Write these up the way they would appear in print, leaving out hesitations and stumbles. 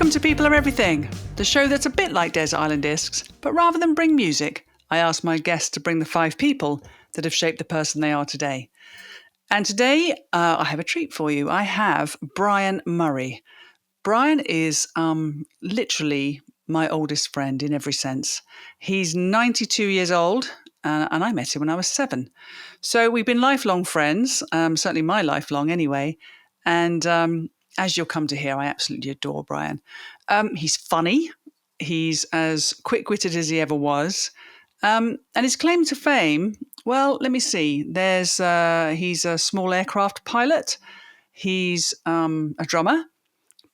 Welcome to People Are Everything, the show that's a bit like Desert Island Discs, but rather than bring music, I ask my guests to bring the 5 people that have shaped the person they are today. And today, I have a treat for you. I have Brian Murray. Brian is literally my oldest friend in every sense. He's 92 years old, and I met him when I was 7. So we've been lifelong friends, certainly my lifelong anyway. And as you'll come to hear, I absolutely adore Brian. He's funny. He's as quick-witted as he ever was. And his claim to fame, well, let me see. He's a small aircraft pilot. He's a drummer.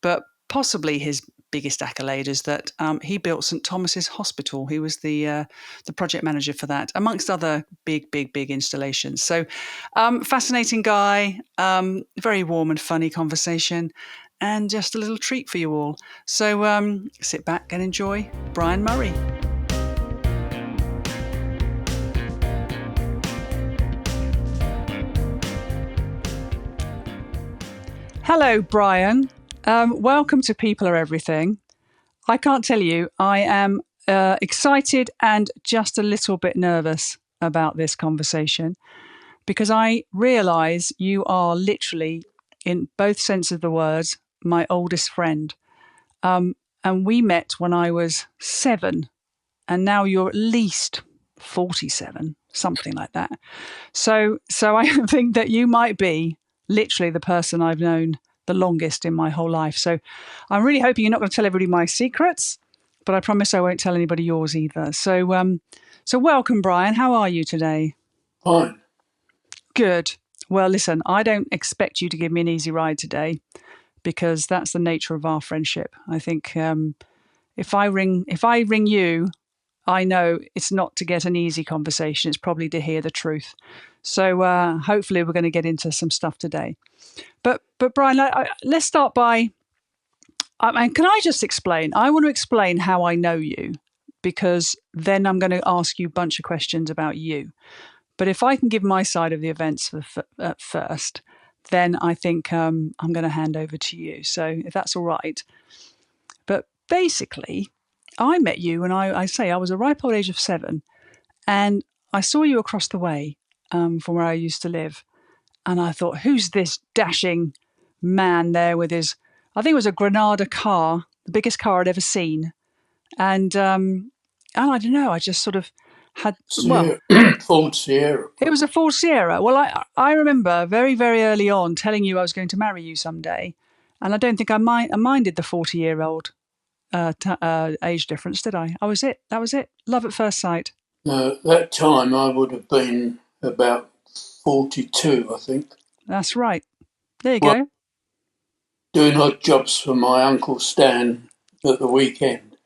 But possibly his biggest accolade is that he built St Thomas's Hospital. He was the project manager for that, amongst other big installations. So fascinating guy, very warm and funny conversation, and just a little treat for you all. So sit back and enjoy Brian Murray. Hello, Brian. Welcome to People Are Everything. I can't tell you, I am excited and just a little bit nervous about this conversation because I realise you are literally, in both senses of the words, my oldest friend. And we met when I was 7, and now you're at least 47, something like that. So I think that you might be literally the person I've known the longest in my whole life. So I'm really hoping you're not going to tell everybody my secrets, but I promise I won't tell anybody yours either. So welcome, Brian. How are you today? Fine. Good. Well, listen, I don't expect you to give me an easy ride today because that's the nature of our friendship. I think if I ring you, I know it's not to get an easy conversation. It's probably to hear the truth. So hopefully we're going to get into some stuff today. But Brian, let's start by, can I just explain? I want to explain how I know you, because then I'm going to ask you a bunch of questions about you. But if I can give my side of the events first, then I think I'm going to hand over to you. So if that's all right. But basically, I met you when I was a ripe old age of 7, and I saw you across the way from where I used to live. And I thought, who's this dashing man there with his, I think it was a Granada car, the biggest car I'd ever seen. And I don't know, I just sort of had, Ford Sierra. It was a Ford Sierra. Well, I remember very, very early on telling you I was going to marry you someday. And I don't think I minded the 40-year-old age difference, did I? That was it. Love at first sight. That time I would have been about 42, I think. That's right. There you go. Doing odd jobs for my Uncle Stan at the weekend.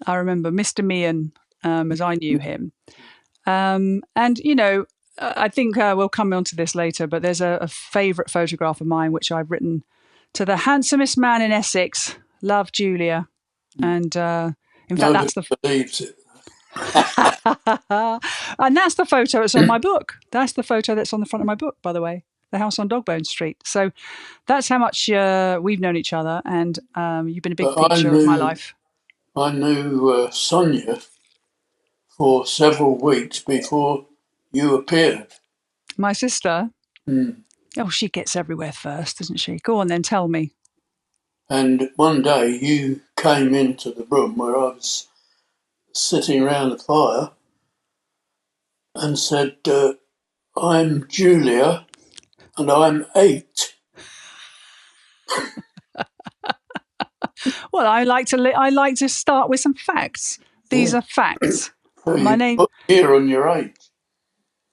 I remember Mr. Meehan, as I knew him. And, you know, I think we'll come on to this later, but there's a favourite photograph of mine which I've written, "To the handsomest man in Essex, love, Julia." And in fact, that's the... believes it. And that's the photo that's on my book. That's the photo that's on the front of my book, by the way, The House on Dogbone Street. So that's how much we've known each other, and you've been a big feature of my life. I knew Sonia for several weeks before you appeared. My sister? Oh, she gets everywhere first, doesn't she? Go on then, tell me. And one day you came into the room where I was sitting around the fire and said, "I'm Julia and I'm 8. Well, I like to start with some facts. These are facts. So my name. Put a year on your age.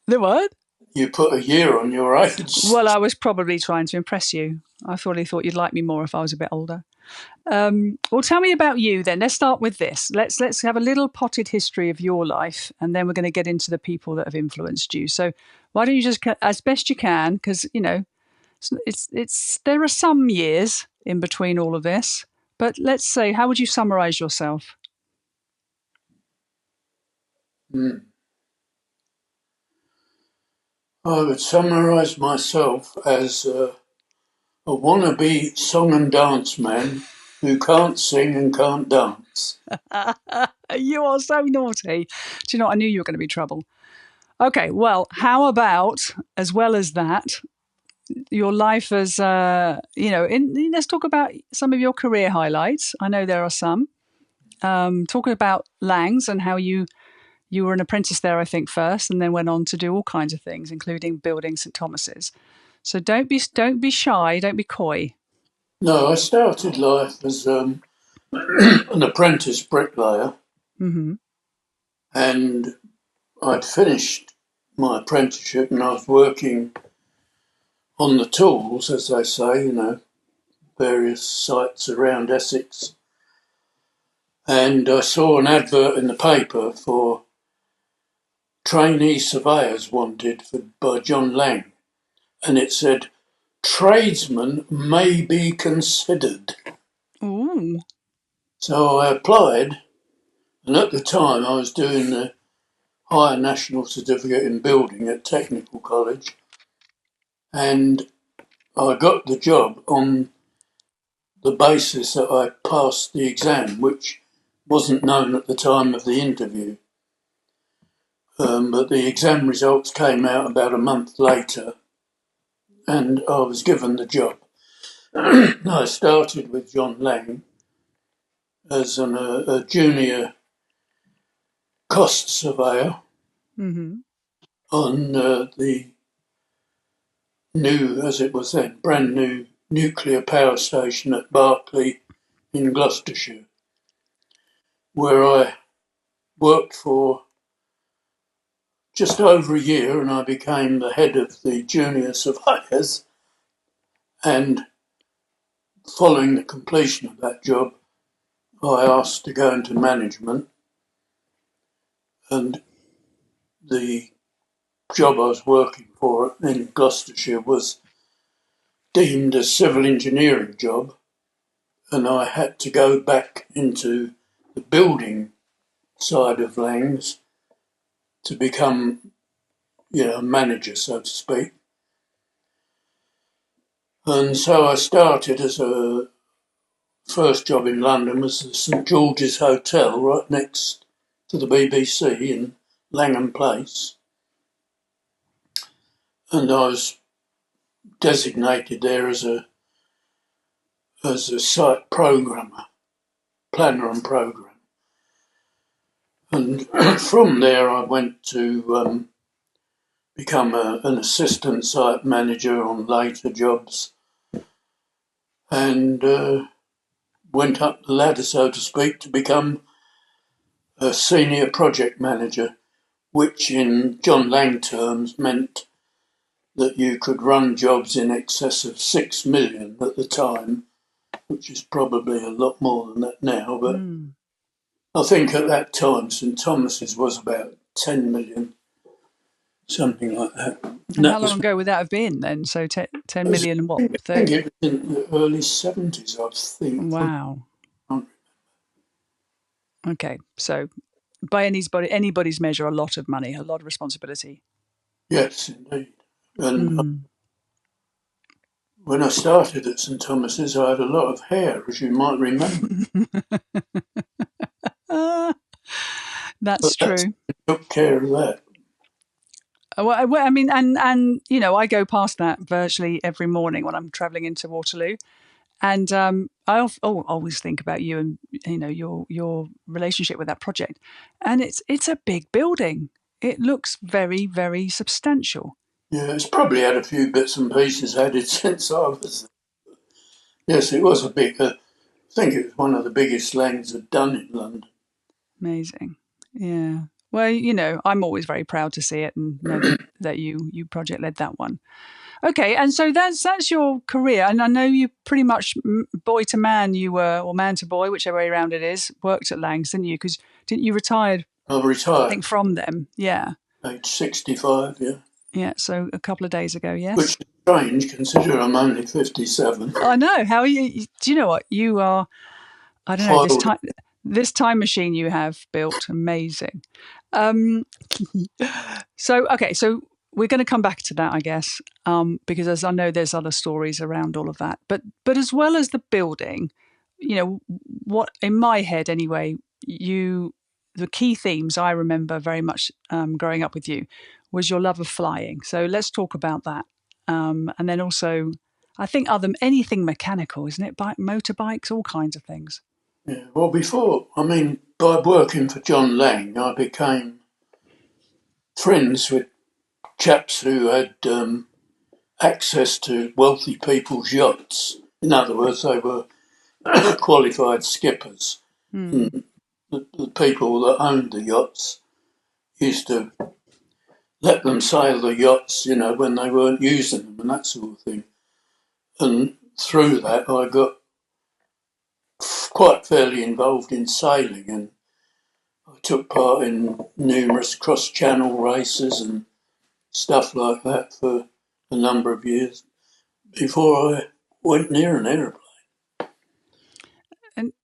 The what? You put a year on your age. Well, I was probably trying to impress you. I thought you'd like me more if I was a bit older. Well, tell me about you then. Let's start with this. Let's have a little potted history of your life, and then we're going to get into the people that have influenced you. So why don't you just, as best you can, because you know, there are some years in between all of this. But let's say, how would you summarise yourself? I would summarise myself as a wannabe song and dance man who can't sing and can't dance. You are so naughty. Do you know what? I knew you were going to be trouble. Okay, well, how about, as well as that, your life as, let's talk about some of your career highlights. I know there are some. Talking about Lang's and how you were an apprentice there, I think, first, and then went on to do all kinds of things, including building St Thomas's. So don't be shy, don't be coy. No, I started life as an apprentice bricklayer, Mm-hmm. and I'd finished my apprenticeship and I was working on the tools, as they say, various sites around Essex. And I saw an advert in the paper for trainee surveyors wanted by John Laing, and it said, tradesmen may be considered. Ooh. So I applied, and at the time I was doing the Higher National Certificate in Building at Technical College, and I got the job on the basis that I passed the exam, which wasn't known at the time of the interview. But the exam results came out about a month later, and I was given the job. I started with John Laing as a junior cost surveyor Mm-hmm. on the new, as it was then, brand new nuclear power station at Berkeley in Gloucestershire, where I worked for just over a year, and I became the head of the junior surveyors. And following the completion of that job, I asked to go into management, and the job I was working for in Gloucestershire was deemed a civil engineering job, and I had to go back into the building side of Lang's to become, a manager, so to speak. And so I started as a first job in London was the St George's Hotel right next to the BBC in Langham Place. And I was designated there as a site programmer, planner and programmer. And from there I went to become an assistant site manager on later jobs, and went up the ladder, so to speak, to become a senior project manager, which in John Laing terms meant that you could run jobs in excess of 6 million at the time, which is probably a lot more than that now. But I think at that time St Thomas's was about 10 million, something like that. And how long ago would that have been then? So 10 million and what? I think it was in the early 70s, I think. Wow. Okay, so by anybody's measure, a lot of money, a lot of responsibility. Yes, indeed. And when I started at St Thomas's, I had a lot of hair, as you might remember. That's true. I took care of that. Well, I mean, and I go past that virtually every morning when I'm travelling into Waterloo, and I always think about you and your relationship with that project, and it's a big building. It looks very, very substantial. Yeah, it's probably had a few bits and pieces added since I was there. Yes, it was I think it was one of the biggest Langs had done in London. Amazing. Yeah. Well, I'm always very proud to see it and know that you project led that one. Okay, and so that's your career, and I know you pretty much boy to man you were, or man to boy, whichever way around it is, worked at Lang's, didn't you? Because didn't you retired? I retired. I think from them, yeah. Age 65, yeah. Yeah, so a couple of days ago, yes. Which is strange, considering I'm only 57. I know. How are you? Do you know what you are? I don't know. This time machine you have built, amazing. So we're going to come back to that, I guess, because as I know there's other stories around all of that. But as well as the building, what in my head anyway, the key themes I remember very much growing up with you was your love of flying. So let's talk about that. And then also, I think anything mechanical, isn't it? Motorbikes, all kinds of things. Yeah. Well, by working for John Laing, I became friends with chaps who had access to wealthy people's yachts. In other words, they were qualified skippers. And the people that owned the yachts used to let them sail the yachts, when they weren't using them and that sort of thing. And through that, I got quite fairly involved in sailing, and I took part in numerous cross-channel races and stuff like that for a number of years before I went near an aeroplane.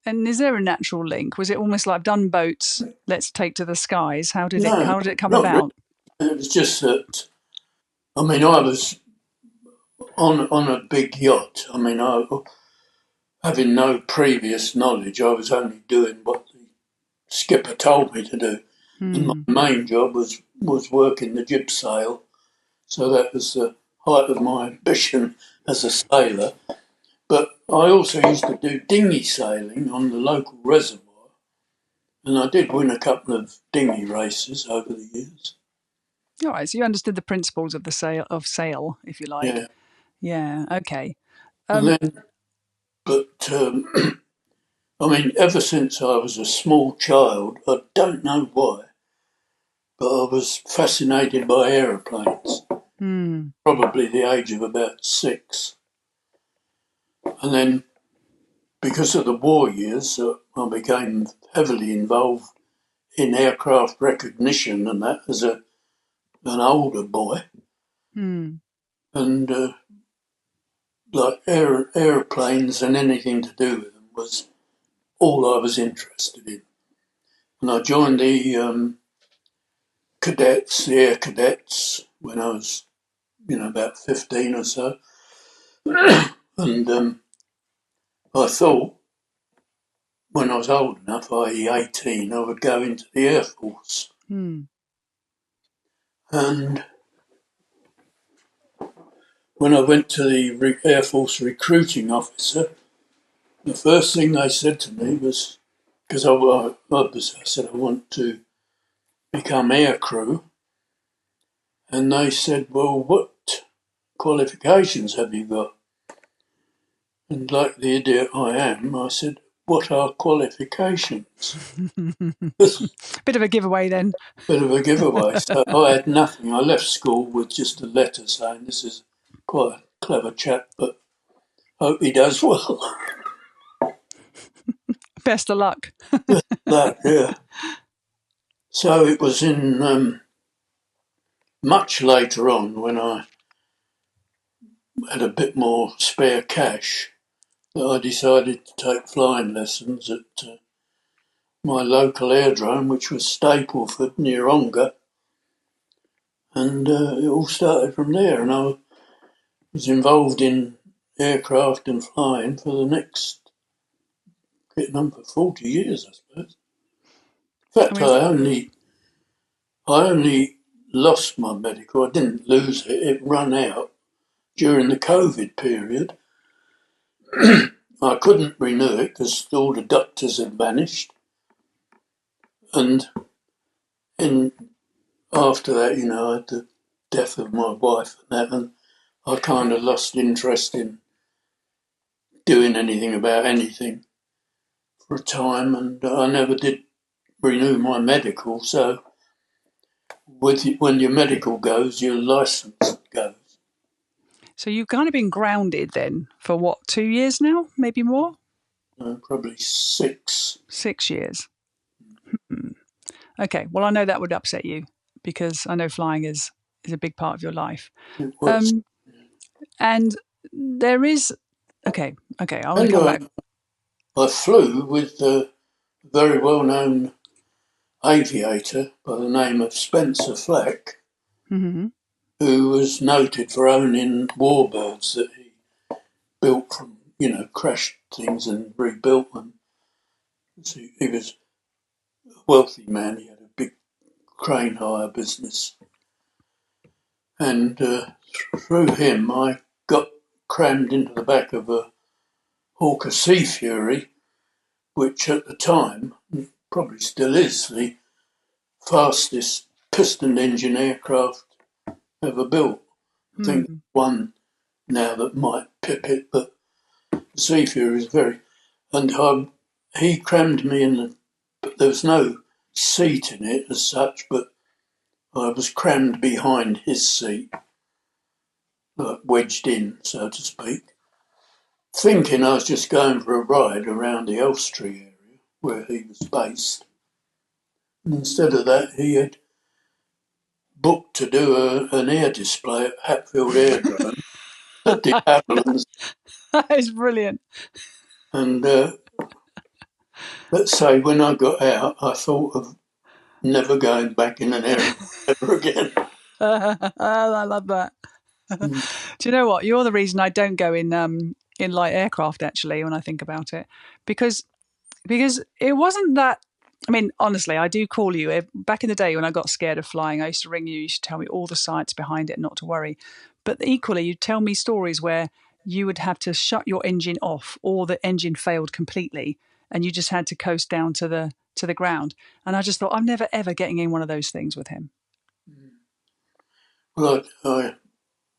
And is there a natural link? Was it almost like I've done boats, let's take to the skies? How did No, it come not really. about? It was just that, I was on a big yacht. Having no previous knowledge, I was only doing what the skipper told me to do. And my main job was working the jib sail. So that was the height of my ambition as a sailor. But I also used to do dinghy sailing on the local reservoir. And I did win a couple of dinghy races over the years. All right, so you understood the principles of sail, if you like. Yeah. Yeah, okay. Ever since I was a small child, I don't know why, but I was fascinated by aeroplanes. Probably the age of about 6. And then, because of the war years, I became heavily involved in aircraft recognition and that as an older boy. And like aeroplanes and anything to do with them was all I was interested in. And I joined the air cadets, when I was, about 15 or so. And I thought when I was old enough, i.e. 18, I would go into the Air Force. And when I went to the Air Force recruiting officer, the first thing they said to me was, because I said I want to become air crew, and they said, well, what qualifications have you got? And like the idiot I am, I said, what are qualifications? Bit of a giveaway then. Bit of a giveaway. So I had nothing. I left school with just a letter saying this is quite a clever chap, but hope he does well. Best of luck. That, yeah. So it was in much later on, when I had a bit more spare cash, that I decided to take flying lessons at my local aerodrome, which was Stapleford near Ongar. And it all started from there. And I was involved in aircraft and flying for the next, getting on for 40 years, I suppose. In fact, I only lost my medical. I didn't lose it. It ran out during the COVID period. I couldn't renew it because all the doctors had vanished. And after that, I had the death of my wife and that, and I kind of lost interest in doing anything about anything for a time, and I never did renew my medical. So when your medical goes, your license goes. So you've kind of been grounded then for what, 2 years now, maybe more? Probably 6. 6 years. Okay, well, I know that would upset you because I know flying is a big part of your life. It was. And there is, okay, I want And to come back. I flew with the very well-known aviator by the name of Spencer Flack, who was noted for owning Warbirds that he built from crashed things and rebuilt them. So he was a wealthy man. He had a big crane hire business. And through him, I got crammed into the back of a Hawker Sea Fury, which at the time, probably still is, the fastest piston-engine aircraft ever built. I think one now that might pip it, but the Sea Fury is very... And he crammed me in but there was no seat in it as such, but I was crammed behind his seat, wedged in, so to speak, thinking I was just going for a ride around the Elstree area where he was based. And instead of that, he had booked to do an air display at Hatfield Aerodrome at the Applands. That is brilliant. And let's say when I got out, I thought of never going back in an aeroplane ever again. I love that. Do you know what? You're the reason I don't go in light aircraft, actually, when I think about it, because it wasn't that. I mean, honestly, I do call you. Back in the day when I got scared of flying, I used to ring you. You used to tell me all the science behind it, not to worry. But equally, you'd tell me stories where you would have to shut your engine off, or the engine failed completely, and you just had to coast down to the ground. And I just thought, I'm never ever getting in one of those things with him. Well, the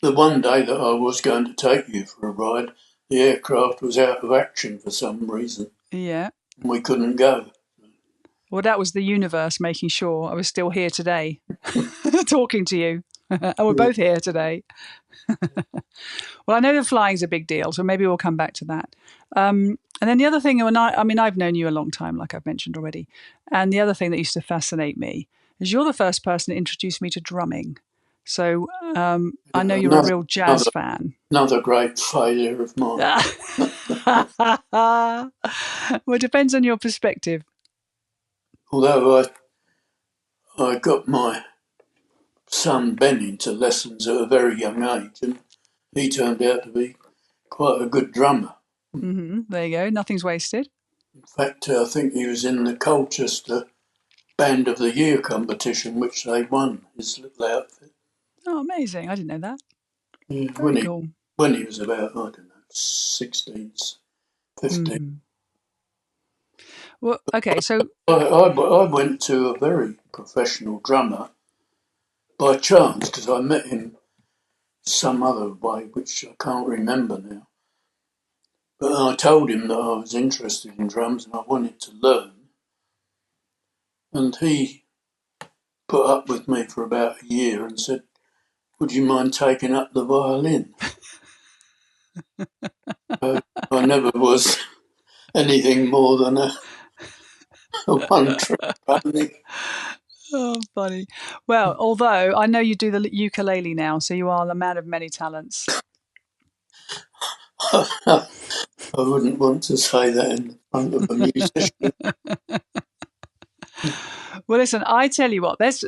one day that I was going to take you for a ride, the aircraft was out of action for some reason. Yeah. And we couldn't go. Well, that was the universe making sure I was still here today, talking to you. And we're both here today. Well, I know that flying's a big deal, so maybe we'll come back to that. And then the other thing, I've known you a long time, like I've mentioned already. And the other thing that used to fascinate me is you're the first person that introduced me to drumming. So I know you're a real jazz fan. Another great failure of mine. Well, it depends on your perspective. Although I got my son Ben into lessons at a very young age, and he turned out to be quite a good drummer. There you go. Nothing's wasted. In fact, I think he was in the Colchester Band of the Year competition, which they won, his little outfit. Oh, amazing. I didn't know that. Yeah, Very cool. When he was about, 16, 15. Well, okay, so... I went to a very professional drummer by chance, because I met him some other way, which I can't remember now. But I told him that I was interested in drums and I wanted to learn. And he put up with me for about a year and said, "Would you mind taking up the violin?" I never was anything more than a one-trick pony. Oh, funny. Well, although I know you do the ukulele now, so you are the man of many talents. I wouldn't want to say that in front of a musician. Well, listen, I tell you what, let's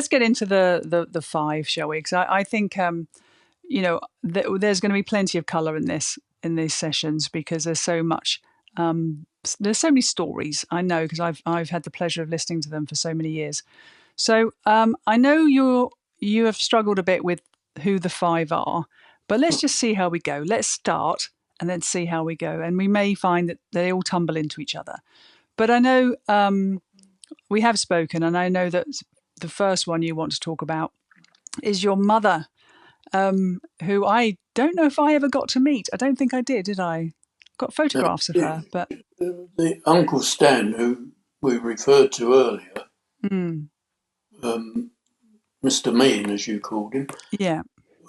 get into the five, shall we? Because I think there's going to be plenty of colour in these sessions, because there's so much. There's so many stories, I know, because I've had the pleasure of listening to them for so many years. So I know you have struggled a bit with who the five are, but let's just see how we go. Let's start and then see how we go, and we may find that they all tumble into each other. But I know we have spoken, and I know that the first one you want to talk about is your mother, who I don't know if I ever got to meet. I don't think I did I? Got photographs of her, but the Uncle Stan, who we referred to earlier, Mr. Mean, as you called him, yeah,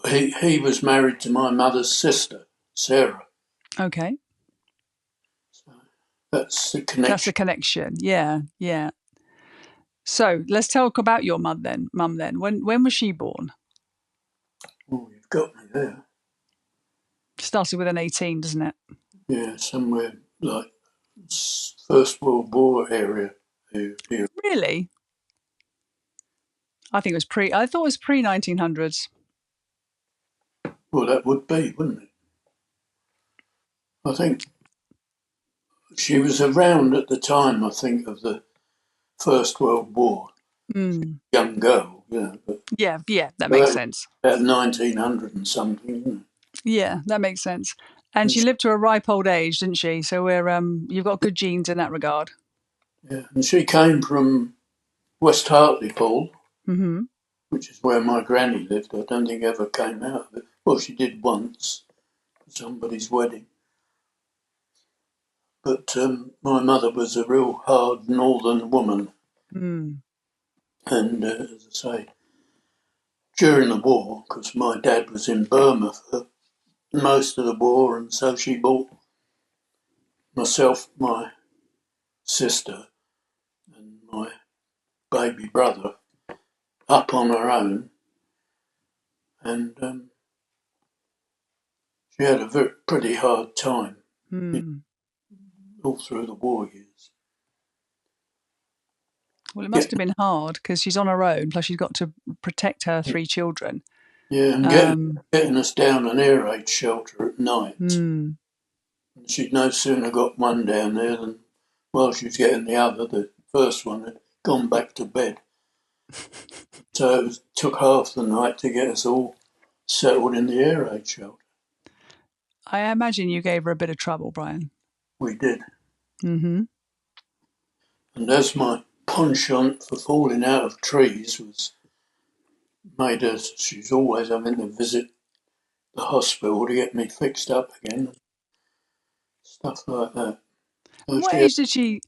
he was married to my mother's sister, Sarah. Okay. So that's the connection. That's the connection. Yeah, yeah. So let's talk about your mum then. When was she born? Oh, you've got me there. Started with an 18, doesn't it? Yeah, somewhere like First World War area. Here. Really? I thought it was pre 1900s. Well, that would be, wouldn't it? I think she was around at the time, I think, of the First World War. Young girl, but Yeah, that that makes was sense. about 1900 and something, isn't it? Yeah, that makes sense. And And she lived to a ripe old age, didn't she? So you've got good genes in that regard. and she came from West Hartlepool, Mm-hmm. which is where my granny lived. I don't think ever came out of it. Well, she did once for somebody's wedding. But my mother was a real hard northern woman. Mm. And as I say, during the war, because my dad was in Burma for most of the war, and so she brought myself, my sister, and my baby brother up on her own. And she had a pretty hard time all through the war years. Well, it must Get, have been hard because she's on her own, plus she's got to protect her 3 children. yeah, and getting us down an air raid shelter at night. Mm. She'd no sooner got one down there than while she was getting the other, the first one had gone back to bed. So it took half the night to get us all settled in the air raid shelter. I imagine you gave her a bit of trouble, Brian. We did. Mm-hmm. And as my penchant for falling out of trees was made her, she's always having to visit the hospital to get me fixed up again, stuff like that. So And what age did she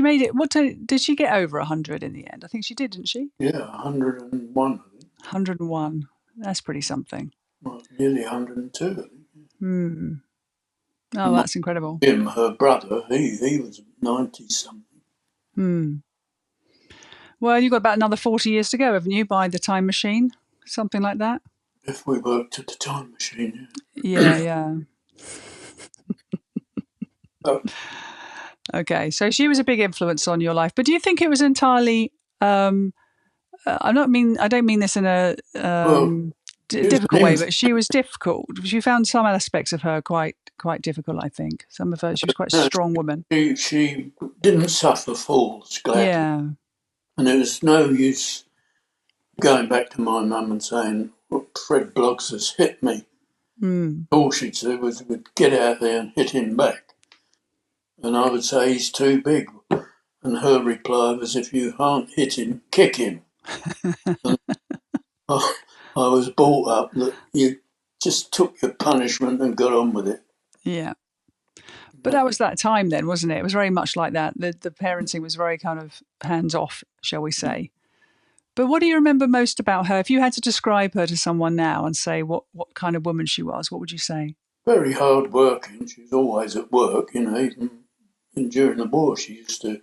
made it? What did she get over 100 in the end? I think she did, didn't she? yeah, 101, I think. 101. That's pretty something. Well, nearly 102, I think. Hmm. Oh, that's incredible. Him, her brother, he was 90 something. Hmm. Well, you've got about another 40 years to go, haven't you, by the time machine? Something like that? If we worked at the time machine, yeah. Yeah. Oh, Okay, so she was a big influence on your life, but do you think it was entirely? I don't mean this in a well, she was difficult way, but she was difficult. She found some aspects of her quite difficult. I think some of her. She was quite a no, strong woman. she didn't suffer falls, gladly. Yeah. And it was no use going back to my mum and saying, "Look, Fred Bloggs has hit me." Mm. All she'd say was, we'd get out there and hit him back. And I would say, he's too big. And her reply was, if you can't hit him, kick him. And I was brought up that you just took your punishment and got on with it. Yeah. But that was that time then, wasn't it? It was very much like that. The parenting was very kind of hands off, shall we say. But what do you remember most about her? If you had to describe her to someone now and say what kind of woman she was, what would you say? Very hard working. She was always at work, even during the war. She used to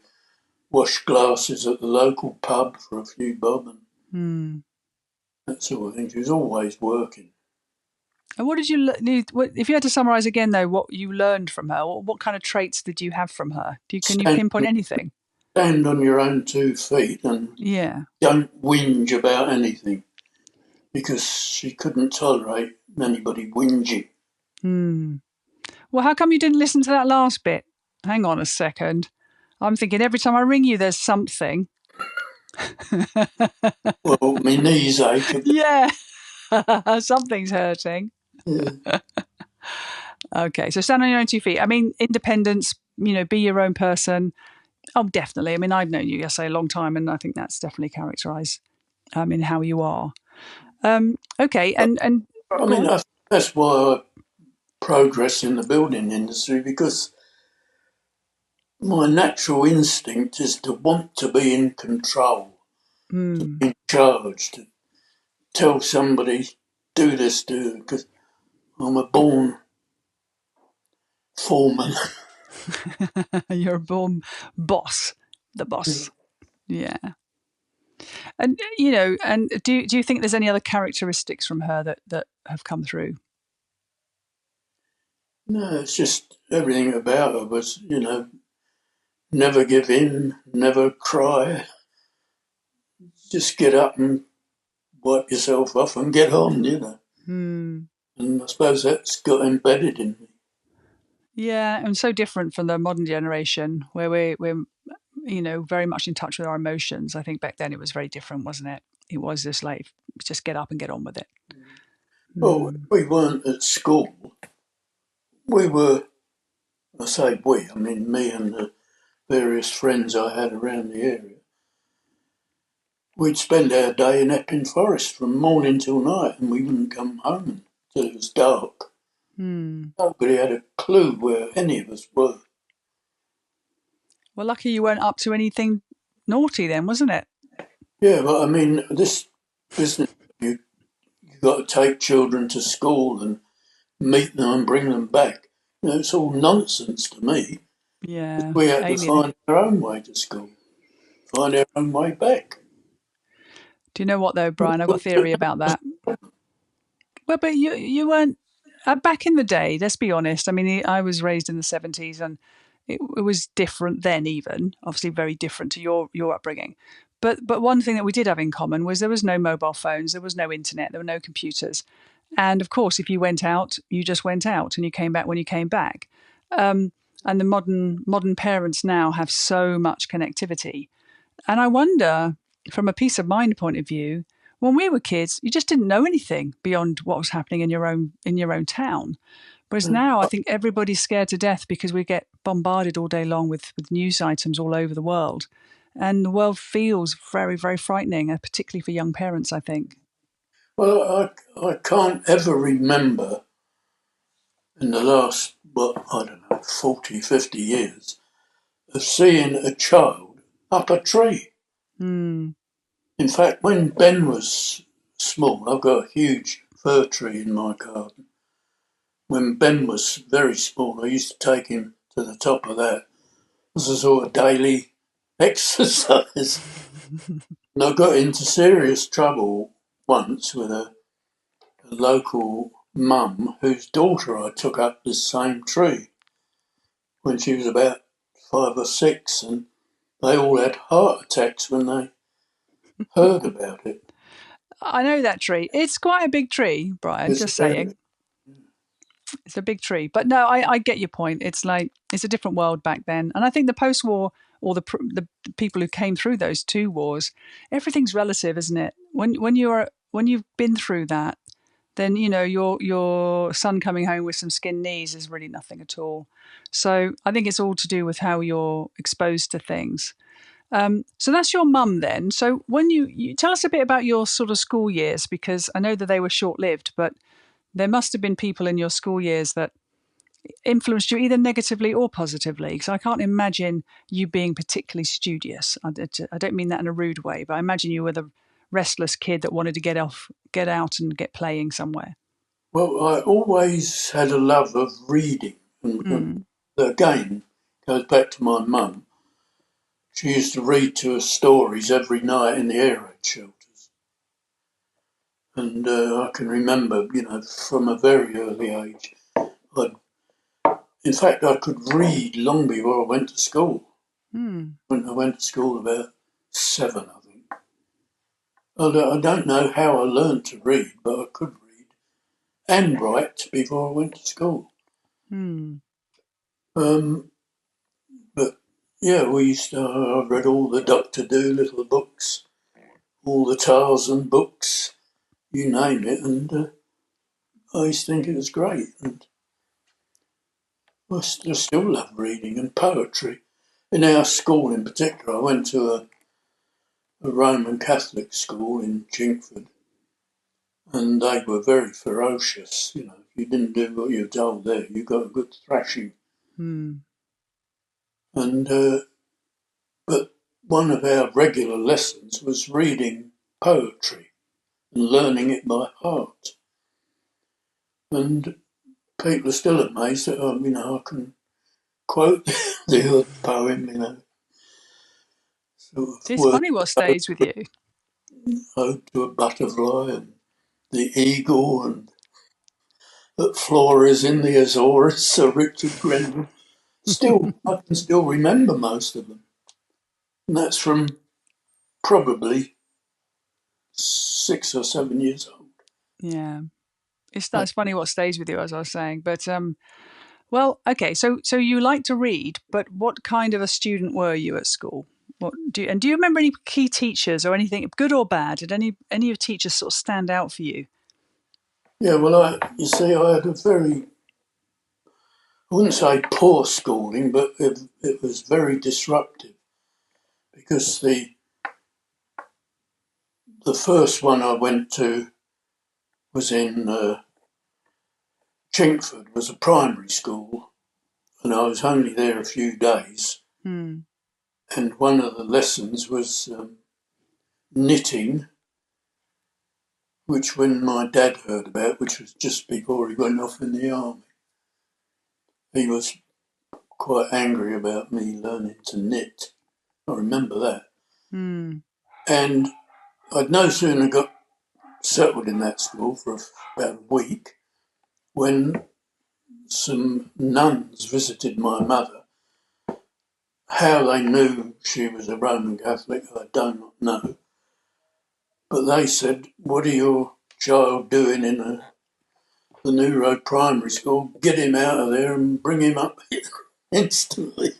wash glasses at the local pub for a few bob and that sort of thing. She was always working. And what did you, if you had to summarise again though, what you learned from her, what kind of traits did you have from her? Can you pinpoint anything? Stand on your own 2 feet and Yeah. don't whinge about anything, because she couldn't tolerate anybody whinging. Well, how come you didn't listen to that last bit? Hang on a second. I'm thinking every time I ring you, there's something. Well, my knees ache a bit. Yeah. Something's hurting. Yeah. Okay, so stand on your own 2 feet. I mean, independence, be your own person. Oh, definitely. I mean, I've known you, I say, a long time, and I think that's definitely characterised in how you are. Okay, and I mean, that's why I progress in the building industry, because my natural instinct is to want to be in control, to be in charge, to tell somebody, do this, do it, because I'm a born foreman. you're a born boss, the boss. Yeah. And and do you think there's any other characteristics from her that have come through? No, it's just everything about her was, never give in, never cry, just get up and wipe yourself off and get on. And I suppose that's got embedded in me. Yeah, and so different from the modern generation where we're very much in touch with our emotions. I think back then it was very different, wasn't it? It was just like just get up and get on with it. Well, Mm. we weren't at school. We were, I say we, I mean me and the various friends I had around the area. We'd spend our day in Epping Forest from morning till night, and we wouldn't come home until it was dark. Mm. Nobody had a clue where any of us were. Well, lucky you weren't up to anything naughty then, wasn't it? Yeah, but I mean, this business, you got to take children to school and meet them and bring them back. It's all nonsense to me. Yeah, We had to alien. find our own way to school, find our own way back. Do you know what though, Brian? I've got a theory about that. Well, but you weren't back in the day. Let's be honest. I mean, I was raised in the 70s, and it was different then. Even obviously very different to your upbringing. But one thing that we did have in common was there was no mobile phones, there was no internet, there were no computers, and of course, if you went out, you just went out, and you came back when you came back. Um, and the modern parents now have so much connectivity, and I wonder, from a peace of mind point of view, when we were kids, you just didn't know anything beyond what was happening in your own town. Whereas now, I think everybody's scared to death because we get bombarded all day long with news items all over the world, and the world feels very, very frightening, particularly for young parents. I think. Well, I can't ever remember in the last, what, I don't know, 40, 50 years of seeing a child up a tree. Hmm. In fact, when Ben was small, I've got a huge fir tree in my garden. When Ben was very small, I used to take him to the top of that as a sort of daily exercise. And I got into serious trouble once with a local mum whose daughter I took up this same tree when she was about 5 or 6, and they all had heart attacks when they heard about it. I know that tree. It's quite a big tree, Brian. It's Just very, saying. It's a big tree. But no, I get your point. It's like it's a different world back then, and I think the post-war or the people who came through those two wars, everything's relative, isn't it? When you've been through that, then your son coming home with some skinned knees is really nothing at all. So I think it's all to do with how you're exposed to things. So that's your mum then. So when you tell us a bit about your sort of school years, because I know that they were short-lived, but there must have been people in your school years that influenced you either negatively or positively. Because I can't imagine you being particularly studious. I don't mean that in a rude way, but I imagine you were the restless kid that wanted to get out and get playing somewhere. well, I always had a love of reading. And Mm. again, goes back to my mum. She used to read to us stories every night in the air raid shelters. And I can remember, from a very early age, I'd, in fact, I could read long before I went to school. Mm. When I went to school about 7, I think. I don't know how I learned to read, but I could read and write before I went to school. Mm. Um, but yeah, I read all the Doctor Dolittle books, all the Tarzan books, you name it, and I used to think it was great. And I still love reading and poetry. In our school in particular, I went to a Roman Catholic school in Chingford, and they were very ferocious. If you didn't do what you were told there, you got a good thrashing. Mm. And but one of our regular lessons was reading poetry and learning it by heart. And people are still amazed that I can quote the odd poem, sort of It's word funny what stays with you. ode to a butterfly and the eagle and that Flora is in the Azores, Sir Richard Grenville. Still, I can still remember most of them. And that's from probably 6 or 7 years old. Yeah, it's funny what stays with you, as I was saying. But Well, okay. So you like to read, but what kind of a student were you at school? Do you remember any key teachers or anything, good or bad? Did any of your teachers sort of stand out for you? Yeah, well, you see, I had a very, I wouldn't say poor schooling, but it was very disruptive because the first one I went to was in Chingford, was a primary school, and I was only there a few days. Hmm. And one of the lessons was knitting, which when my dad heard about, which was just before he went off in the army, he was quite angry about me learning to knit. I remember that. Hmm. And I'd no sooner got settled in that school for about a week when some nuns visited my mother. How they knew she was a Roman Catholic, I do not know. But they said, "What are your child doing in the New Road Primary School? Get him out of there and bring him up here instantly."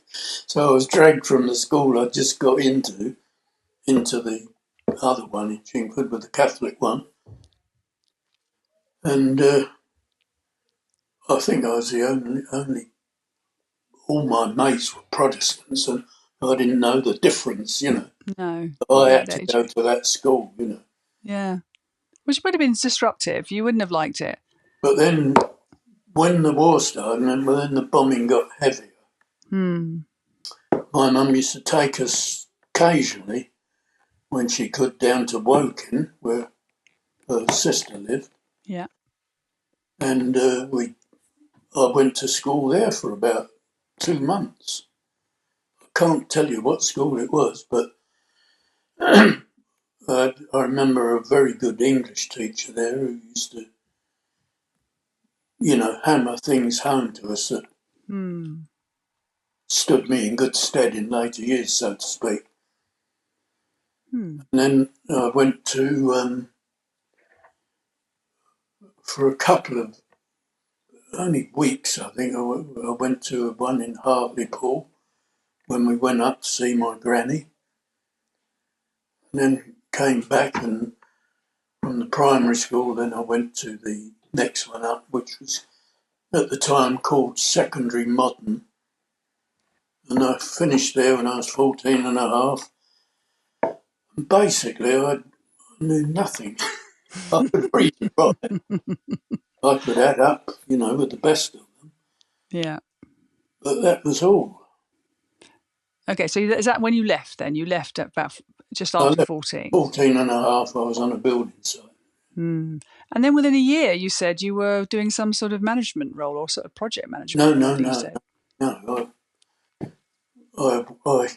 So I was dragged from the school I just got into the other one in Chingford, with the Catholic one. And I think I was the only, all my mates were Protestants, and I didn't know the difference, No, I at had that to age. go to that school. Yeah, which would have been disruptive. You wouldn't have liked it. But then when the war started and when the bombing got heavier, Hmm. my mum used to take us occasionally, when she could, down to Woking, where her sister lived, Yeah. and I went to school there for about 2 months. I can't tell you what school it was, but I remember a very good English teacher there who used to, hammer things home to us that Hmm. stood me in good stead in later years, so to speak. Hmm. And then I went to, for a couple of only weeks, I think, I went to one in Hartlepool when we went up to see my granny, and then came back, and from the primary school, then I went to the next one up, which was at the time called Secondary Modern, and I finished there when I was 14 and a half. And basically, I knew nothing. I could read and write. I could add up, with the best of them, Yeah. but that was all. Okay. So is that when you left? Then you left at about just I after left 14. 14 and a half, I was on a building site. Hmm. And then within a year, you said you were doing some sort of management role or sort of project management No, role. no, Did you no, say? no. I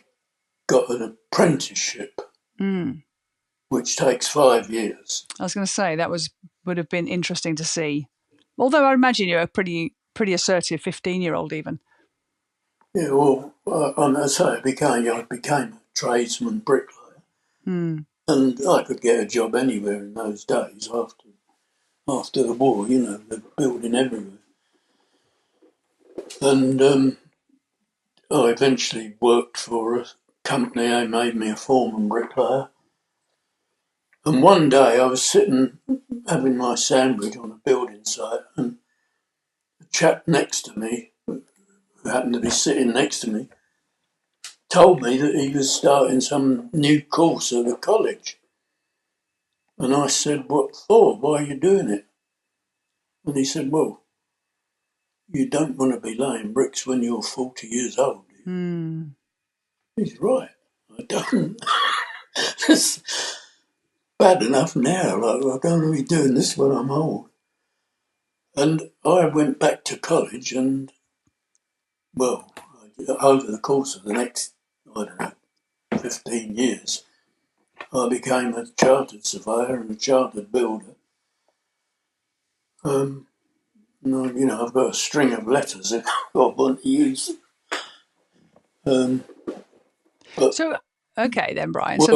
got an apprenticeship, Hmm. which takes 5 years. I was going to say that would have been interesting to see. Although I imagine you're a pretty assertive 15-year-old even. Yeah, well, as I became a tradesman bricklayer, Hmm. and I could get a job anywhere in those days after the war. They're building everywhere, and I eventually worked for a company. They made me a foreman bricklayer, and one day I was sitting having my sandwich on a building site, and the chap next to me, who happened to be sitting next to me, told me that he was starting some new course at the college. And I said, "What for? Why are you doing it?" And he said, "Well, you don't want to be laying bricks when you're 40 years old." Hmm. He's right. I don't. It's bad enough now. Like, I don't want to be doing this when I'm old. And I went back to college, and, well, over the course of the next, I don't know, 15 years, I became a chartered surveyor and a chartered builder. No, I've got a string of letters if I want to use. Um, but So okay then, Brian. work,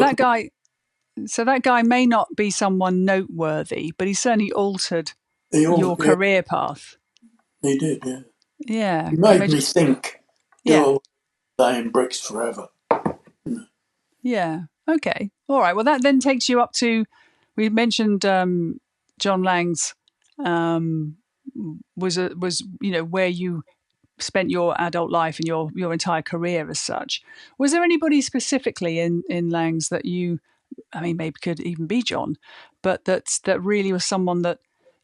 So that guy may not be someone noteworthy, but he certainly altered he your all, yeah, career path. he did, yeah. Yeah. It made me think, do I want to stay in bricks forever? Yeah. Okay. All right. Well, that then takes you up to, we mentioned John Laing's was where you spent your adult life and your entire career as such. Was there anybody specifically in Laing's that you, I mean, maybe could even be John, but that really was someone that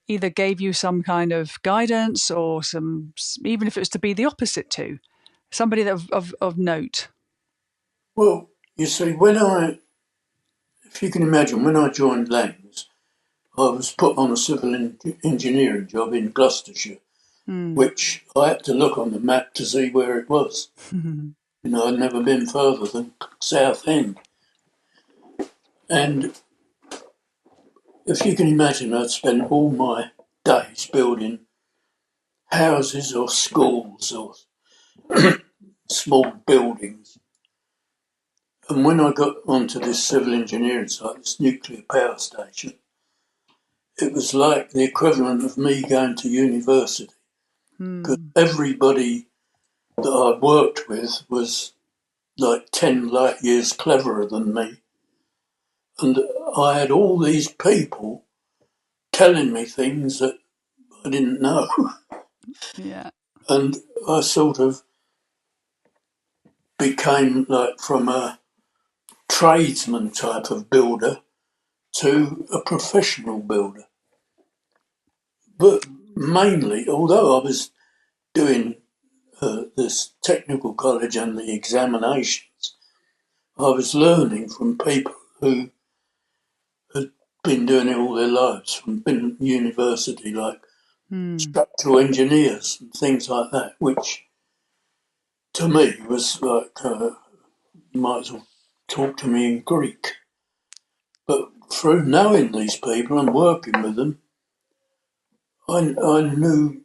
either gave you some kind of guidance or some, even if it was to be the opposite to somebody that of note? Well, you see, if you can imagine, when I joined Lang's, I was put on a civil engineering job in Gloucestershire, which I had to look on the map to see where it was. I'd never been further than Southend. And if you can imagine, I'd spent all my days building houses or schools or small buildings. And when I got onto this civil engineering site, this nuclear power station, it was like the equivalent of me going to university. Because everybody that I worked with was like 10 light years cleverer than me. And I had all these people telling me things that I didn't know. Yeah. And I sort of became like from a tradesman type of builder to a professional builder. But mainly, although I was doing this technical college and the examinations, I was learning from people who had been doing it all their lives, from been at university, like structural engineers and things like that, which to me was like, you might as well talk to me in Greek. But through knowing these people and working with them, I knew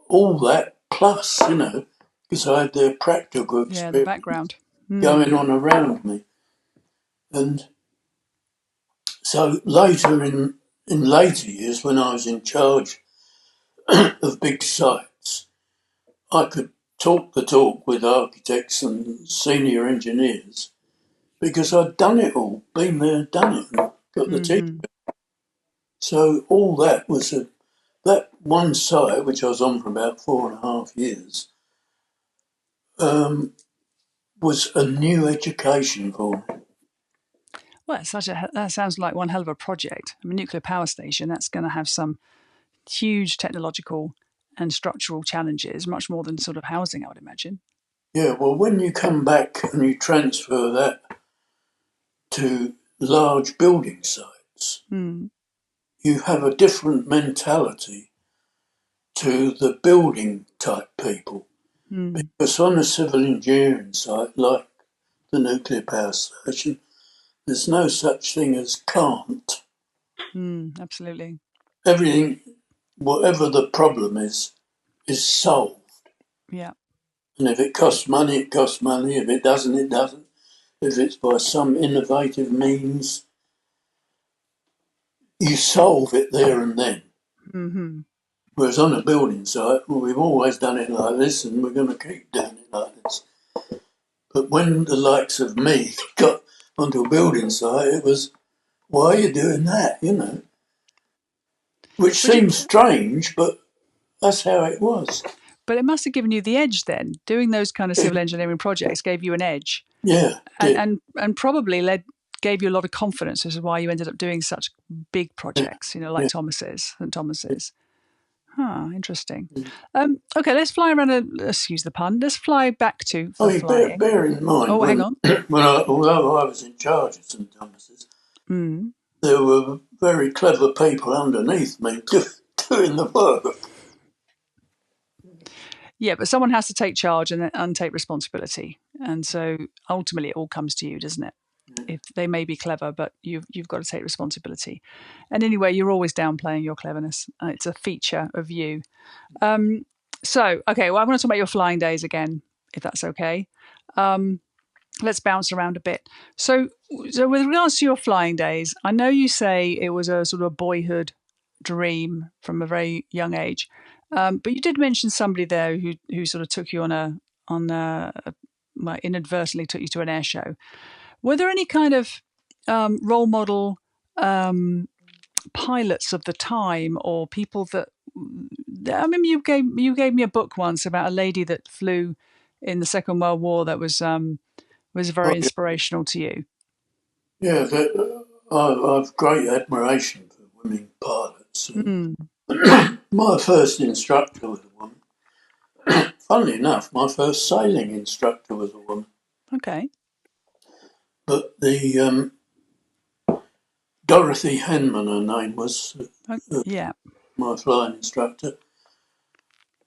all that plus, because I had their practical Yeah. The experience background. going on around me. And so later in later years, when I was in charge of big sites, I could talk the talk with architects and senior engineers because I'd done it all, been there, done it, and got the teeth. So all that was that one site, which I was on for about 4.5 years, was a new education for me. Well, that sounds like one hell of a project. I mean, nuclear power station, that's going to have some huge technological and structural challenges, much more than sort of housing, I would imagine. Yeah, well, when you come back and you transfer that to large building sites, you have a different mentality to the building type people. Because on a civil engineering site like the nuclear power station, there's no such thing as can't. Absolutely. Everything, whatever the problem is solved. Yeah. And if it costs money, it costs money. If it doesn't, it doesn't. If it's by some innovative means, you solve it there and then. Whereas on a building site, well, we've always done it like this and we're going to keep doing it like this. But when the likes of me got onto a building site, it was, why are you doing that, Which seems strange, but that's how it was. But it must have given you the edge then. Doing those kind of civil engineering projects gave you an edge. Yeah, and probably gave you a lot of confidence. This is why you ended up doing such big projects, like St. Thomas's. Interesting. Okay, let's fly around. Excuse the pun. Let's fly back to I mean, flying. bear in mind, Oh, hang on. although I was in charge of St Thomas's, there were very clever people underneath me doing the work. Yeah, but someone has to take charge and take responsibility, and so ultimately it all comes to you, doesn't it? If they may be clever, but you've got to take responsibility. And anyway, you're always downplaying your cleverness. It's a feature of you. So, okay, well, I want to talk about your flying days again, if that's okay. Let's bounce around a bit. So with regards to your flying days, I know you say it was a sort of boyhood dream from a very young age. But you did mention somebody there who sort of took you well, inadvertently took you to an air show. Were there any kind of role model pilots of the time, or people that? I remember you gave me a book once about a lady that flew in the Second World War that was Oh, very inspirational to you. yeah, I've great admiration for women pilots. Mm, My first instructor was a woman. Funnily enough, my first sailing instructor was a woman. okay. But the Dorothy Henman, her name was, Yeah. my flying instructor.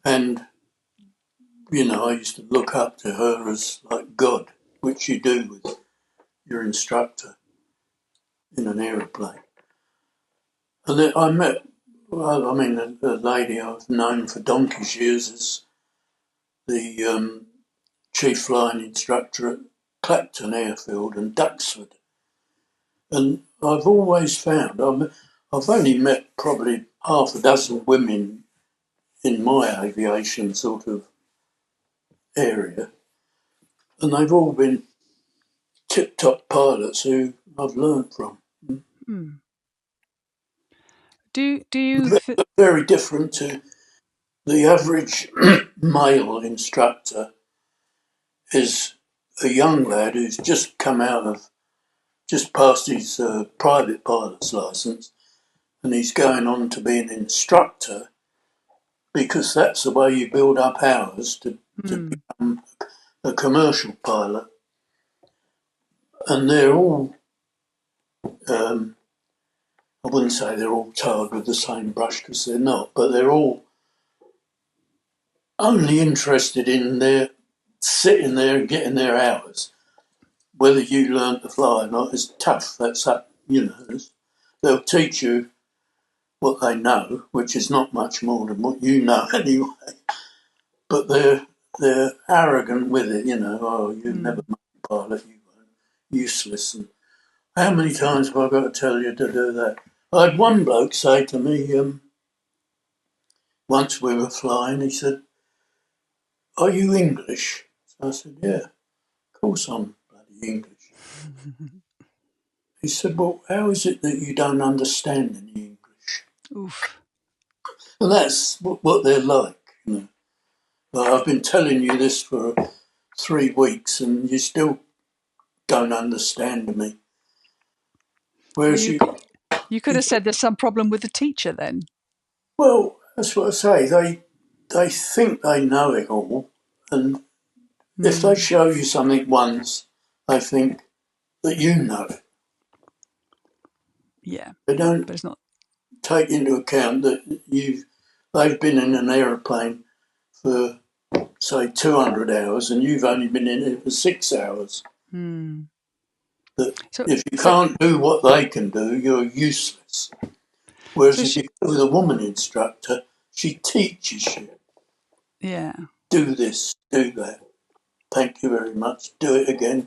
And, I used to look up to her as like God, which you do with your instructor in an aeroplane. And then I met, well, I mean, a lady I've known for donkey's years is the chief flying instructor at Clacton Airfield and Duxford. And I've always found, I've only met probably half a dozen women in my aviation sort of area, and they've all been tip-top pilots who I've learnt from. Mm. Do you? Very different to the average male instructor is a young lad who's just passed his private pilot's licence, and he's going on to be an instructor because that's the way you build up hours to Mm, become a commercial pilot. And they're all, I wouldn't say they're all tarred with the same brush because they're not, but they're all only interested in their sitting there and getting their hours. Whether you learn to fly or not is tough. That's up, they'll teach you what they know, which is not much more than what you know anyway. But they're arrogant with it, Oh, you've never mm. been a pilot, you weren't useless. And how many times have I got to tell you to do that? I had one bloke say to me once we were flying. He said, "Are you English?" So I said, "Yeah, of course I'm bloody English." He said, "Well, how is it that you don't understand any English?" Oof. And that's what they're like. Like, I've been telling you this for 3 weeks and you still don't understand me. Well, Whereas you could you have said there's some problem with the teacher then. well, that's what I say. They think they know it all, and if they Mm, show you something once, they think that you know it. yeah, They don't but it's not. take into account that they've been in an aeroplane for say 200 hours and you've only been in it for 6 hours. Mm. That So if you so can't do what they can do, you're useless. Whereas so if she, you go with a woman instructor, she teaches you, yeah. do this, do that. Thank you very much. Do it again.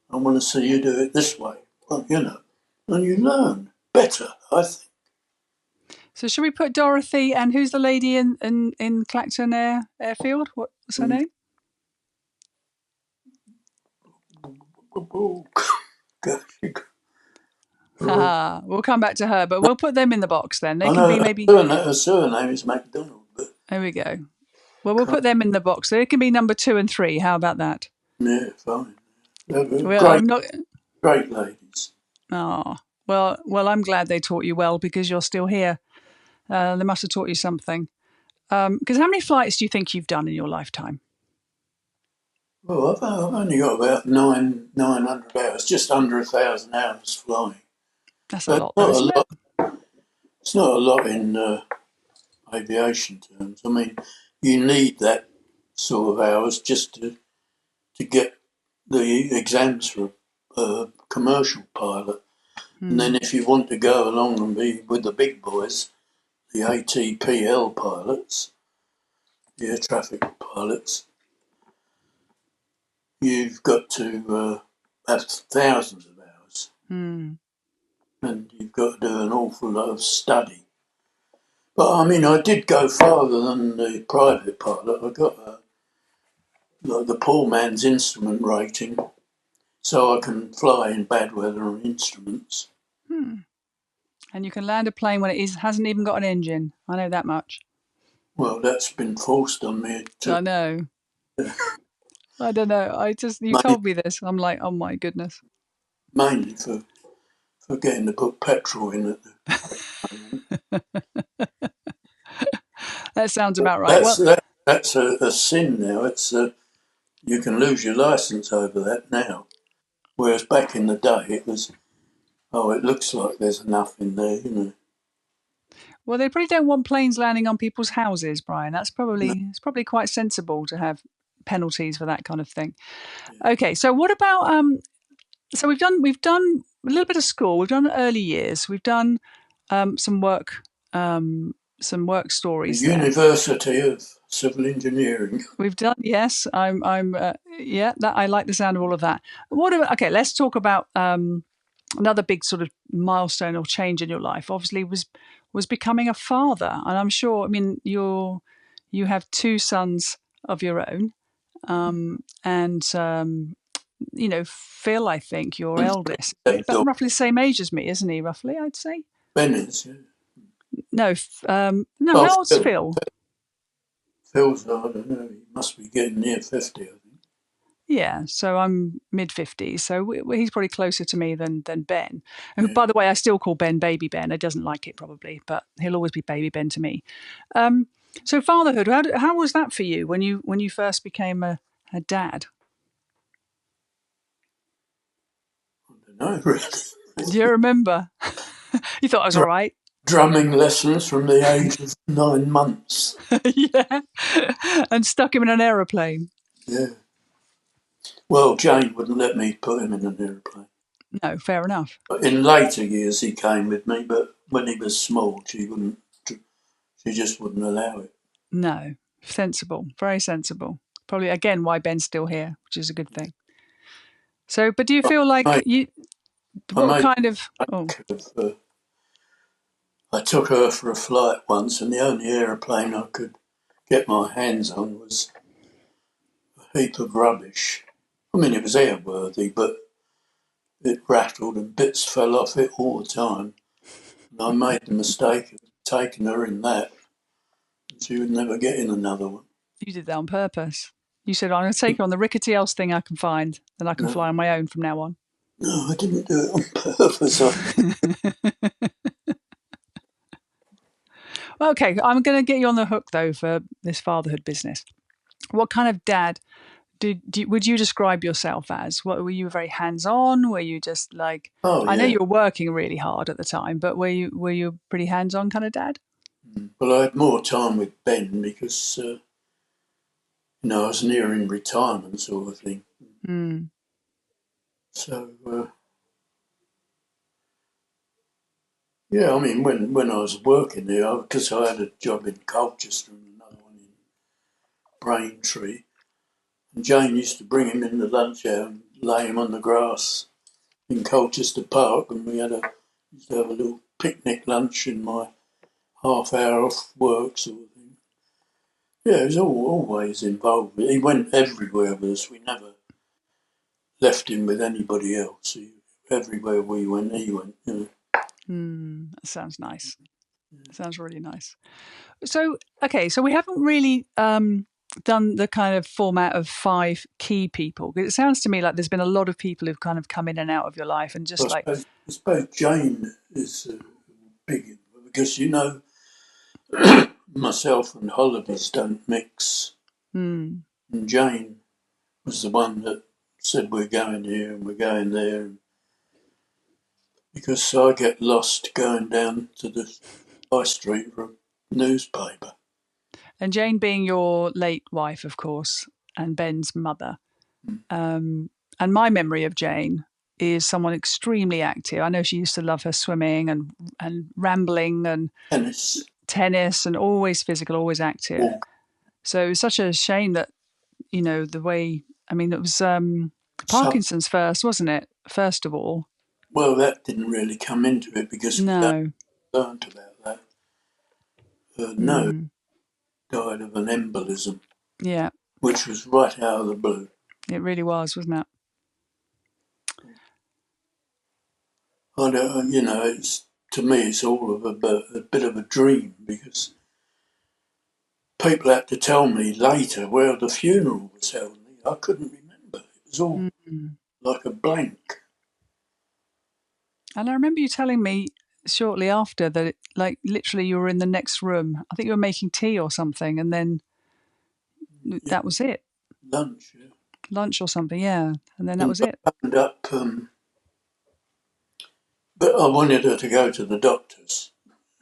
I want to see you do it this way. Well, and you learn better, I think. So should we put Dorothy and who's the lady in Clacton Airfield? What's her name? Oh, gosh, Haha, we'll come back to her, but we'll put them in the box then. They I can know be maybe. her surname is MacDonald, but There we go. Well, we'll can't, put them in the box. They can be number 2 and 3. How about that? yeah, fine. They're Well, great, I'm not. great ladies. Oh, well, I'm glad they taught you well because you're still here. They must have taught you something. Because how many flights do you think you've done in your lifetime? Well, I've only got about 900 hours, just under 1,000 hours flying. That's a But lot, though, isn't it? it's not a lot in aviation terms. I mean, you need that sort of hours just to get the exams for a commercial pilot. And then Hmm. if you want to go along and be with the big boys, the ATPL pilots, the air traffic pilots, you've got to have thousands of hours Hmm. and you've got to do an awful lot of study. But I mean, I did go farther than the private pilot. I got the poor man's instrument rating, so I can fly in bad weather on instruments. And you can land a plane when it hasn't even got an engine. I know that much. Well, that's been forced on me. I know. I don't know. You told me this. I'm like, oh my goodness. Mainly for getting to put petrol in at the moment. That sounds about right. That's a sin now. You can lose your license over that now. Whereas back in the day, it was, oh, it looks like there's enough in there, you know. Well, they probably don't want planes landing on people's houses, Brian. It's No, probably quite sensible to have penalties for that kind of thing. yeah. Okay, so what about so we've done a little bit of school, we've done early years, we've done some work The stories there. University of Civil Engineering. We've done, yes. Yeah. That I like the sound of all of that. Okay, let's talk about another big sort of milestone or change in your life. Obviously, was becoming a father, and I'm sure. I mean, you have two sons of your own, and Phil, I think your eldest, but roughly the same age as me, isn't he? Roughly, I'd say. Ben is, yeah. No, no. Oh, How old's Phil? Phil's, I don't know, he must be getting near 50, I think. Yeah, so I'm mid-50s, so he's probably closer to me than Ben. And Yeah. by the way, I still call Ben Baby Ben. He doesn't like it probably, but he'll always be Baby Ben to me. So fatherhood, how was that for you when you first became a dad? I don't know, really. Do you remember? You thought I was all right? Drumming lessons from the age of 9 months. Yeah, and stuck him in an aeroplane. Yeah. Well, Jane wouldn't let me put him in an aeroplane. No, fair enough. In later years, he came with me, but when he was small, she wouldn't. She just wouldn't allow it. No, sensible, very sensible. Probably again why Ben's still here, which is a good thing. So, but do you feel like you? I What made kind of? Oh, I took her for a flight once, and the only aeroplane I could get my hands on was a heap of rubbish. I mean, it was airworthy, but it rattled and bits fell off it all the time. And I made the mistake of taking her in that. She would never get in another one. you did that on purpose. You said, I'm going to take her on the rickety-ass thing I can find, then I can fly on my own from now on. No, I didn't do it on purpose. Okay, I'm going to get you on the hook, though, for this fatherhood business. What kind of dad would you describe yourself as? Were you very hands-on? Were you just like, Oh, I know yeah. you were working really hard at the time, but were you a pretty hands-on kind of dad? Well, I had more time with Ben because, I was nearing retirement sort of thing. Mm. So, yeah, I mean, when I was working there, because I had a job in Colchester and another one in Braintree, and Jane used to bring him in the lunch hour and lay him on the grass in Colchester Park, and we used to have a little picnic lunch in my half hour off work sort of thing. Yeah, he was always involved. He went everywhere with us. We never left him with anybody else. Everywhere we went, he went. That sounds nice. Sounds really nice. So, okay, so we haven't really done the kind of format of 5 key people. It sounds to me like there's been a lot of people who've kind of come in and out of your life and just I suppose Jane is big because, myself and holidays don't mix. And Jane was the one that said we're going here and we're going there. Because I get lost going down to the high street for a newspaper. And Jane being your late wife, of course, and Ben's mother. And my memory of Jane is someone extremely active. I know she used to love her swimming and rambling and tennis and always physical, always active. Walk. So it was such a shame that, the way, I mean, it was Parkinson's first, wasn't it? First of all. Well, that didn't really come into it because we learned about that. her nose died of an embolism. Yeah. Which was right out of the blue. It really was, wasn't it? I don't, to me, it's all of a bit of a dream, because people had to tell me later where the funeral was held. I couldn't remember. It was all like a blank. And I remember you telling me shortly after that, literally you were in the next room. I think you were making tea or something, and then that was it. Lunch, yeah. Lunch or something, yeah. And then that was it. I phoned up, but I wanted her to go to the doctors,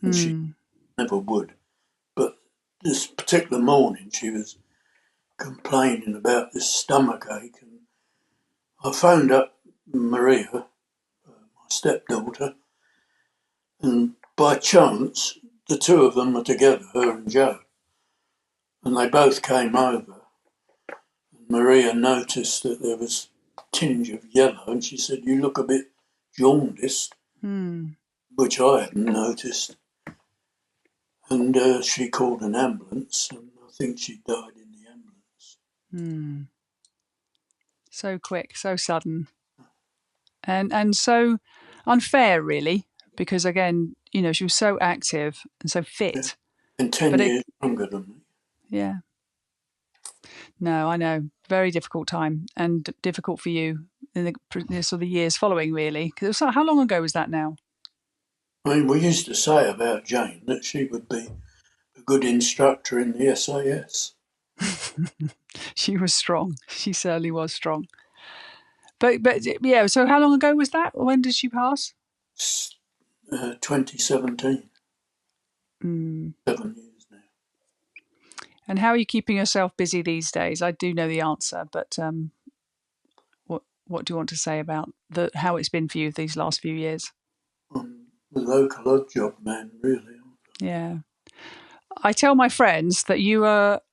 and she never would. But this particular morning, she was complaining about this stomach ache, and I phoned up Maria, my stepdaughter, and by chance, the two of them were together, her and Joe, and they both came over. And Maria noticed that there was a tinge of yellow, and she said, "You look a bit jaundiced," which I hadn't noticed. And she called an ambulance, and I think she died in the ambulance. So quick, so sudden, and so unfair, really, because again, she was so active and so fit. Yeah. And 10 years younger than me. Yeah. No, I know. Very difficult time, and difficult for you in the sort of years following, really. Because how long ago was that now? I mean, we used to say about Jane that she would be a good instructor in the SAS. She was strong. She certainly was strong. But yeah, so how long ago was that? When did she pass? 2017. 7 years now. And how are you keeping yourself busy these days? I do know the answer, but what do you want to say about how it's been for you these last few years? I'm the local odd job man, really. Yeah. I tell my friends that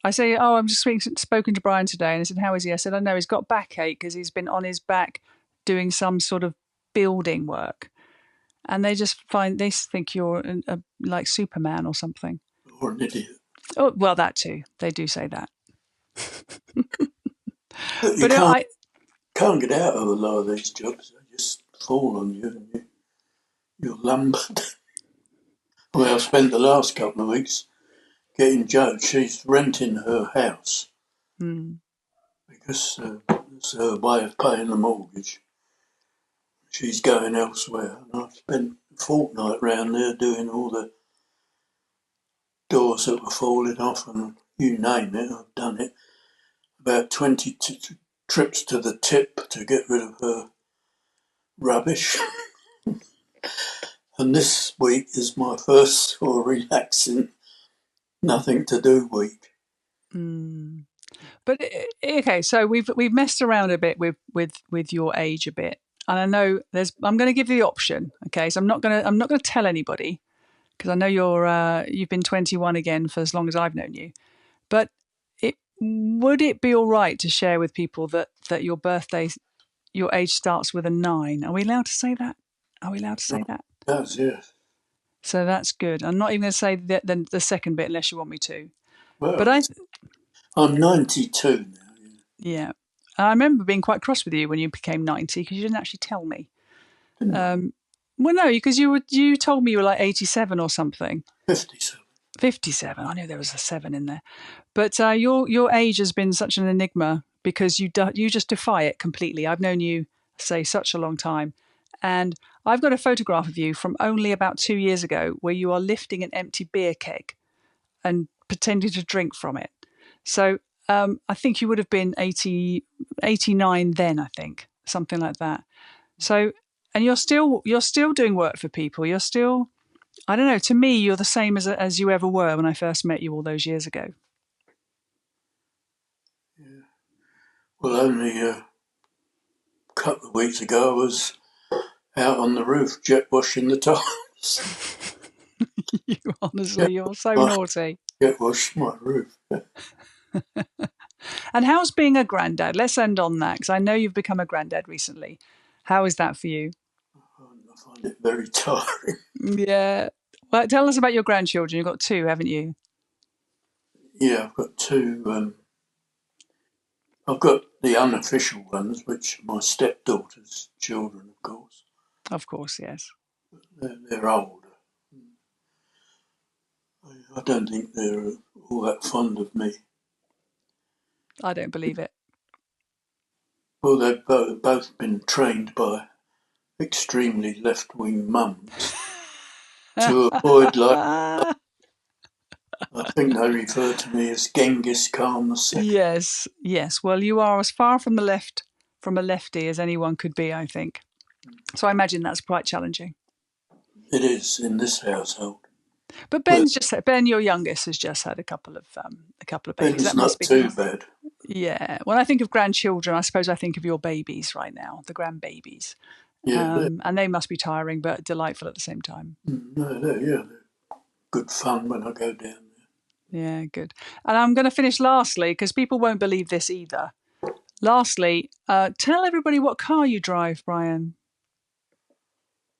I say, oh, I'm just spoken to Brian today. And I said, how is he? I said, I know he's got backache because he's been on his back doing some sort of building work. And they think you're like Superman or something. Or an idiot. Oh, well, that too. They do say that. But you can't get out of a lot of these jobs. They just fall on you and you're lumbered. Well, I spent the last couple of weeks getting Jo. She's renting her house because it's her way of paying the mortgage. She's going elsewhere, and I've spent a fortnight round there doing all the doors that were falling off, and you name it, I've done it. About 20 trips to the tip to get rid of her rubbish. And this week is my first sort of relaxing, nothing to do week. But okay, so we've messed around a bit with your age a bit, and I know I'm going to give you the option. Okay, so I'm not going to tell anybody because I know you've been 21 again for as long as I've known you. But would it be all right to share with people that your birthday, your age starts with a 9? Are we allowed to say that? Are we allowed to say that? That's yes. So that's good. I'm not even going to say the second bit unless you want me to. Well, but I'm 92 now. Yeah. I remember being quite cross with you when you became 90 because you didn't actually tell me. Well, no, because you told me you were like 87 or something. 57. 57. I knew there was a 7 in there. But your age has been such an enigma because you just defy it completely. I've known you, say, such a long time. And I've got a photograph of you from only about 2 years ago where you are lifting an empty beer keg and pretending to drink from it. So I think you would have been 89 then, I think, something like that. So, and you're still doing work for people. You're still, I don't know, to me, you're the same as you ever were when I first met you all those years ago. Yeah. Well, only a couple of weeks ago, I was out on the roof jet washing the tiles. You're so naughty. Jet washed my roof. And how's being a granddad? Let's end on that because I know you've become a granddad recently. How is that for you? I find it very tiring. Yeah. Well, tell us about your grandchildren. You've got 2, haven't you? Yeah, I've got 2. I've got the unofficial ones, which are my stepdaughter's children, of course. Of course, yes. They're older. I don't think they're all that fond of me. I don't believe it. Well, they've both been trained by extremely left-wing mums to avoid, like, I think they refer to me as Genghis Khan II. Yes, yes. Well, you are as far from the left, from a lefty as anyone could be, I think. So I imagine that's quite challenging. It is in this household. But But Ben, your youngest, has just had a couple of babies. Ben's That must not be too bad. Yeah. When I think of grandchildren, I suppose I think of your babies right now, the grandbabies. Yeah, And they must be tiring, but delightful at the same time. they're good fun when I go down there. Yeah, good. And I'm going to finish lastly, because people won't believe this either. Lastly, tell everybody what car you drive, Brian.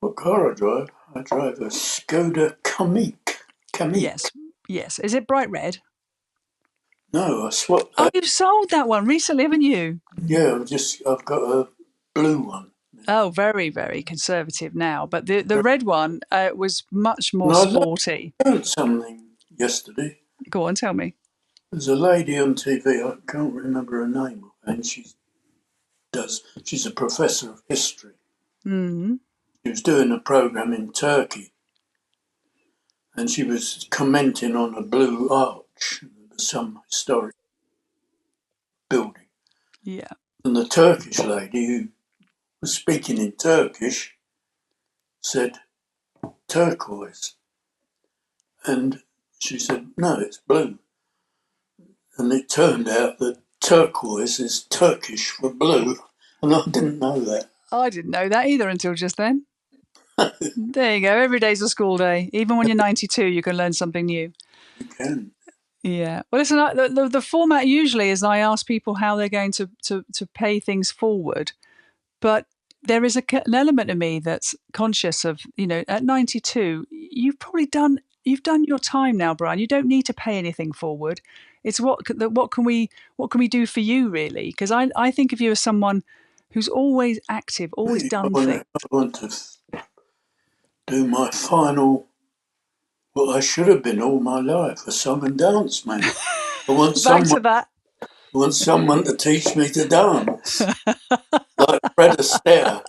What car I drive? I drive a Skoda Kamiq. Yes. Is it bright red? No, I swapped Oh, that. you've sold that one recently, haven't you? Yeah, I've got a blue one. Oh, very, very conservative now. But the red one was much more And I sporty. learned something yesterday. Go on, tell me. There's a lady on TV, I can't remember her name, and she's a professor of history. Mm. She was doing a program in Turkey, and she was commenting on a blue arch, some historic building. Yeah. And the Turkish lady who was speaking in Turkish said, turquoise. And she said, no, it's blue. And it turned out that turquoise is Turkish for blue, and I didn't know that. I didn't know that either until just then. There you go. Every day's a school day. Even when you're 92, you can learn something new. You can. Yeah. Well, listen, the format usually is I ask people how they're going to pay things forward. But there is an element of me that's conscious of, at 92, you've done your time now, Brian. You don't need to pay anything forward. It's what can we do for you, really? Because I think of you as someone who's always active, always done things. I want to do my final, what I should have been all my life, a song and dance man. I want Back to that. I want someone to teach me to dance, like Fred Astaire.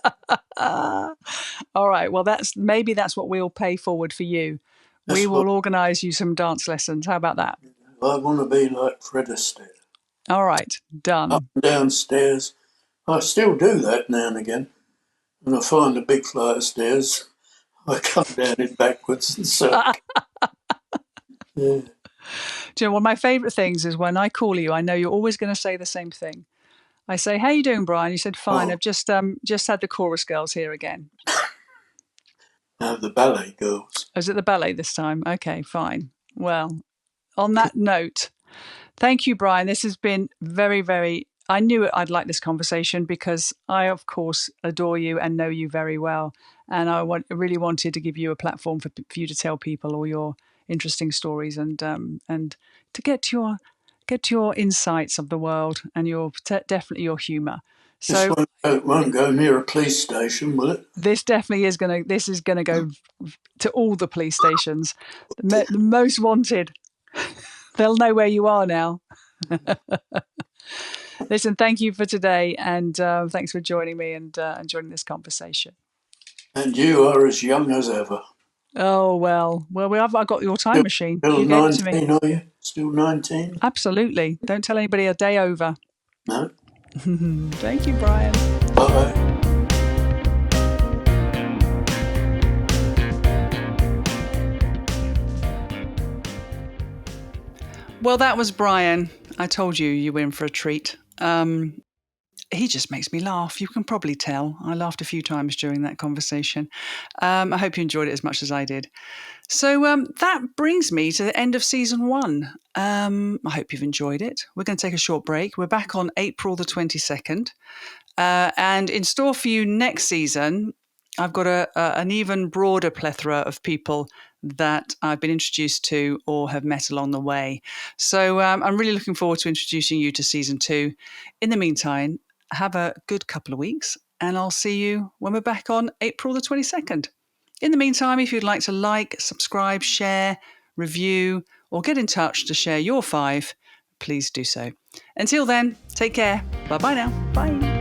All right. Well, maybe that's what we'll pay forward for you. We will organise you some dance lessons. How about that? I want to be like Fred Astaire. All right. Done. Up and downstairs. I still do that now and again. When I find a big flight of stairs, I come down it backwards and so. Yeah. Do you know, one of my favourite things is when I call you, I know you're always going to say the same thing. I say, how you doing, Brian? You said, fine. I've just had the chorus girls here again. Now the ballet girls. Is it the ballet this time? Okay, fine. Well, on that note, thank you, Brian. This has been very, very... I knew I'd like this conversation because I, of course, adore you and know you very well. And I really wanted to give you a platform for you to tell people all your interesting stories and to get to your insights of the world and definitely your humour. So this won't go near a police station, will it? This definitely is going to go to all the police stations, the most wanted. They'll know where you are now. Listen, thank you for today, and thanks for joining me and joining this conversation. And you are as young as ever. Oh, well, I've got your time machine. Still You gave it to me. 19, are you? Still 19? Absolutely. Don't tell anybody a day over. No. Thank you, Brian. Bye. Well, that was Brian. I told you were in for a treat. He just makes me laugh. You can probably tell. I laughed a few times during that conversation. I hope you enjoyed it as much as I did. So that brings me to the end of season 1. I hope you've enjoyed it. We're going to take a short break. We're back on April the 22nd. And in store for you next season, I've got an even broader plethora of people that I've been introduced to or have met along the way. So I'm really looking forward to introducing you to season 2. In the meantime, have a good couple of weeks, and I'll see you when we're back on April the 22nd. In the meantime, if you'd like to like, subscribe, share, review, or get in touch to share your 5, please do so. Until then, take care. Bye-bye now. Bye.